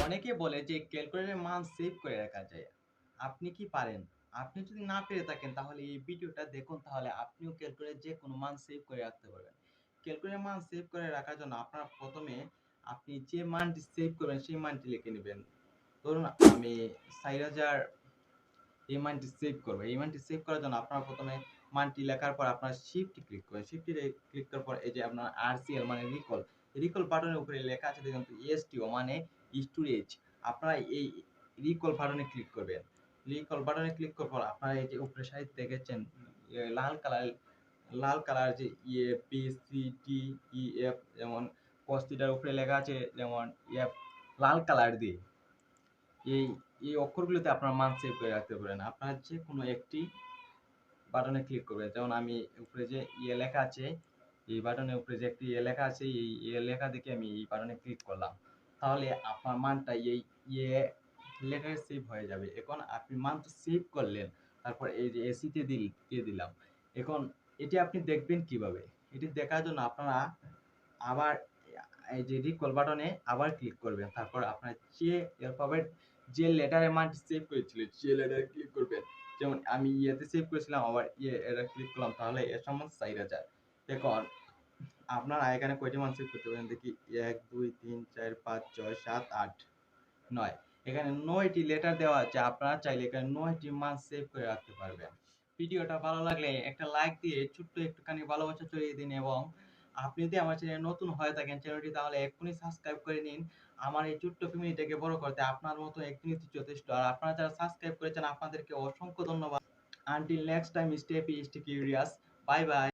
অনেকে বলে যে ক্যালকুলেটরের মান সেভ করে রাখা যায়। আপনি কি পারেন? আপনি যদি না পেরে থাকেন তাহলে এই ভিডিওটা দেখুন, তাহলে আপনিও ক্যালকুলেটরে যেকোনো মান সেভ করে রাখতে পারবেন। ক্যালকুলেটরের মান সেভ করে রাখার জন্য আপনার ১ম এ আপনি যে মানটি সেভ করবেন সেই মানটি লিখে নিবেন। ধরুন আমি ৪০০০ এই মানটি সেভ করব। এই মানটি সেভ করার জন্য আপনারা ১ম এ মানটি লেখার পর আপনার শিফট ক্লিক করবেন। শিফট ক্লিক করার পর এই যে আপনার RCL মানে রিকল বাটনের উপরে লেখা আছে দেখুন STO মানে স্টোরেজ। আপনারা এই রিকল বাটনে ক্লিক করবেন। রিকল বাটনে ক্লিক করার পর আপনারা এই যে উপরের সাইড দেখেছেন লাল কালার যে ABCDEF যেমন cos থিটার উপরে লেখা আছে যেমন F লাল কালার দিয়ে। এই এই অক্ষরগুলোতে আপনার মান সেভ করে রাখতে পারেন। আপনার যেকোনো একটি বাটনে ক্লিক করবেন। যেমন আমি উপরে যে লেখা আছে, এই বাটনের উপরে যে একটি লেখা আছে, এই লেখা দেখে আমি এই বাটনে ক্লিক করলাম। তাহলে আপনার মানটা এই ইয়ে লেটারে সেভ হয়ে যাবে। এখন আপনি মান তো সেভ করলেন। তারপর এই যে এসিতে দিয়ে দিলাম। এখন এটি আপনি দেখবেন কিভাবে? এটি দেখার জন্য আপনারা আবার এই যে রিকল বাটনে আবার ক্লিক করবেন। তারপর আপনার যে অ্যালফাবেট যে লেটারে মানটি সেভ করেছিলেন সেই লেটারে ক্লিক করবেন। যেমন আমি ইয়েতে সেভ করেছিলাম, আবার এটা ক্লিক করলাম, তাহলে এর সমান ৪০০০। এখন আপনারা এখানে কয়টি মান সেভ করতে পারেন দেখি? ১, ২, ৩, ৪, ৫, ৬, ৭, ৮, ৯। এখানে ৯টি লেটার দেওয়া আছে। আপনারা চাইলে এখানে ৯টি মান সেভ করে রাখতে পারবেন। ভিডিওটা ভালো লাগলে একটা লাইক দিয়ে ছোট্ট একটুখানি ভালোবাসা ছড়িয়ে দিন, এবং আপনি যদি আমার চ্যানেলে নতুন হয়ে থাকেন চ্যানেলটি তাহলে এক্ষুনি সাবস্ক্রাইব করে নিন। আমার এই ছোট্ট ফ্যামিলিটাকে বড় করতে আপনার মতো এক মিনিট যথেষ্ট। আর আপনারা যারা সাবস্ক্রাইব করেছেন আপনাদেরকে অসংখ্য ধন্যবাদ। Until next time, stay curious. Bye bye.